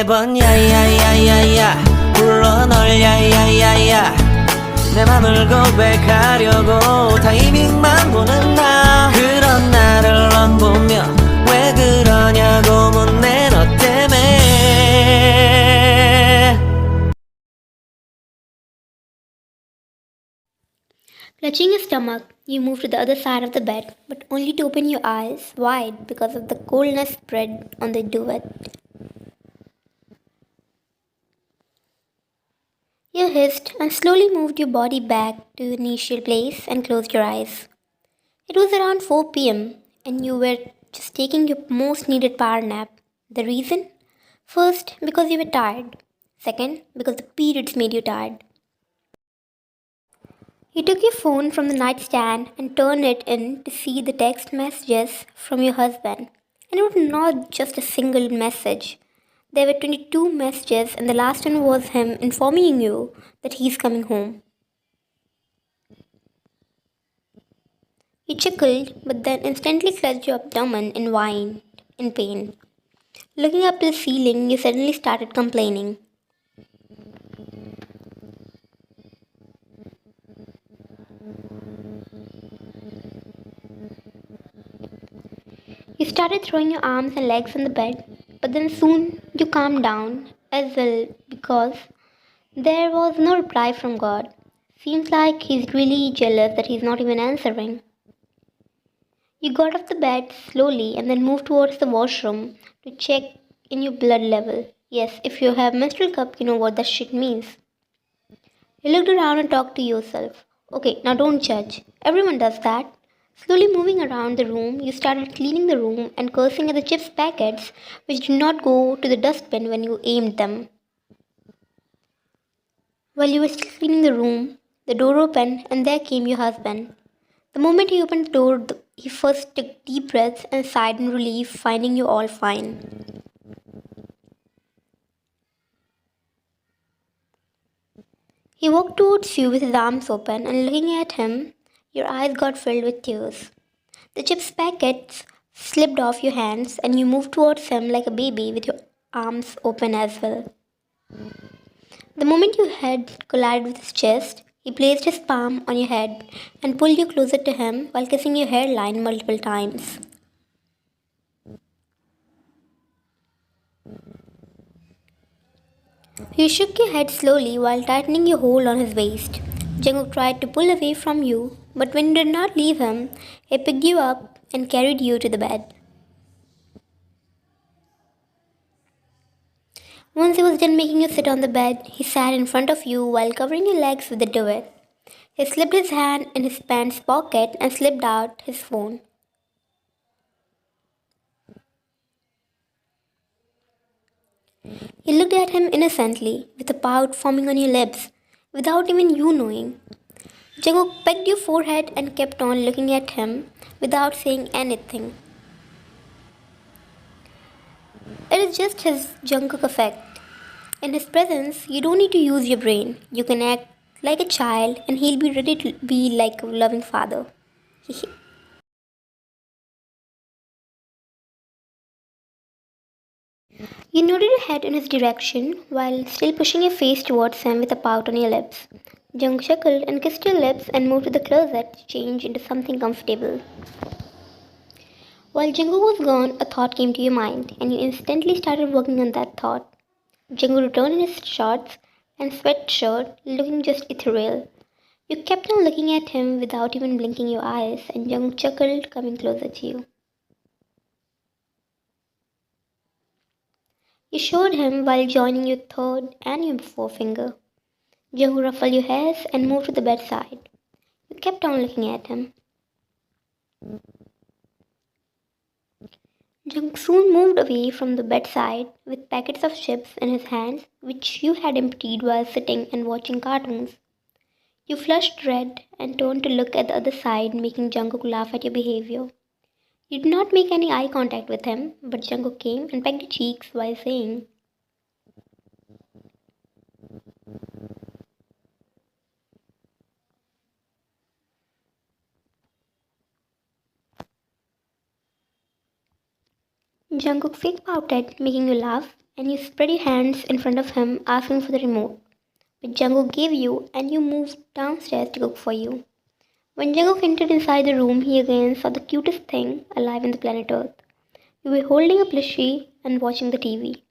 매번 야야야야야 불러 널 야야야야 내 맘을 고백하려고 타이밍만 보는 나 그런 나를 넌 보며 왜 그러냐고 묻네 너 때문에 Clutching your stomach, you move to the other side of the bed, but only to open your eyes wide because of the coldness spread on the duvet. You hissed and slowly moved your body back to your initial place and closed your eyes. It was around 4 p.m., and you were just taking your most needed power nap. The reason? First, because you were tired. Second, because the periods made you tired. You took your phone from the nightstand and turned it in to see the text messages from your husband. And it was not just a single message. There were 22 messages, and the last one was him informing you that he's coming home. You chuckled, but then instantly clutched your abdomen and whined in pain. Looking up to the ceiling, you suddenly started complaining. You started throwing your arms and legs on the bed, but then soon you calmed down as well because there was no reply from God. Seems like he's really jealous that he's not even answering. You got off the bed slowly and then moved towards the washroom to check in your blood level. Yes, if you have menstrual cup, you know what that shit means. You looked around and talked to yourself. Okay, now don't judge. Everyone does that. Slowly moving around the room, you started cleaning the room and cursing at the chips packets which did not go to the dustbin when you aimed them. While you were still cleaning the room, the door opened and there came your husband. The moment he opened the door, he first took deep breaths and sighed in relief, finding you all fine. He walked towards you with his arms open, and looking at him, your eyes got filled with tears. The chips packets slipped off your hands, and you moved towards him like a baby with your arms open as well. The moment your head collided with his chest, he placed his palm on your head and pulled you closer to him while kissing your hairline multiple times. You shook your head slowly while tightening your hold on his waist. Jungkook tried to pull away from you, but when you did not leave him, he picked you up and carried you to the bed. Once he was done making you sit on the bed, he sat in front of you while covering your legs with the duvet. He slipped his hand in his pants pocket and slipped out his phone. You looked at him innocently, with a pout forming on your lips, without even you knowing. Jungkook pecked your forehead and kept on looking at him without saying anything. It is just his Jungkook effect. In his presence, you don't need to use your brain. You can act like a child and he'll be ready to be like a loving father. You nodded your head in his direction while still pushing your face towards him with a pout on your lips. Jungkook chuckled and kissed your lips and moved to the closet to change into something comfortable. While Jungkook was gone, a thought came to your mind, and you instantly started working on that thought. Jungkook returned in his shorts and sweatshirt, looking just ethereal. You kept on looking at him without even blinking your eyes, and Jungkook chuckled, coming closer to you. You showed him while joining your third and your forefinger. Jungkook ruffled your hairs and moved to the bedside. You kept on looking at him. Jungkook soon moved away from the bedside with packets of chips in his hands, which you had emptied while sitting and watching cartoons. You flushed red and turned to look at the other side, making Jungkook laugh at your behavior. You did not make any eye contact with him, but Jungkook came and pecked your cheeks while saying, Jungkook fake pouted, making you laugh, and you spread your hands in front of him asking for the remote, which Jungkook gave you, and you moved downstairs to cook for you. When Jungkook entered inside the room, he again saw the cutest thing alive on the planet Earth. You were holding a plushie and watching the TV.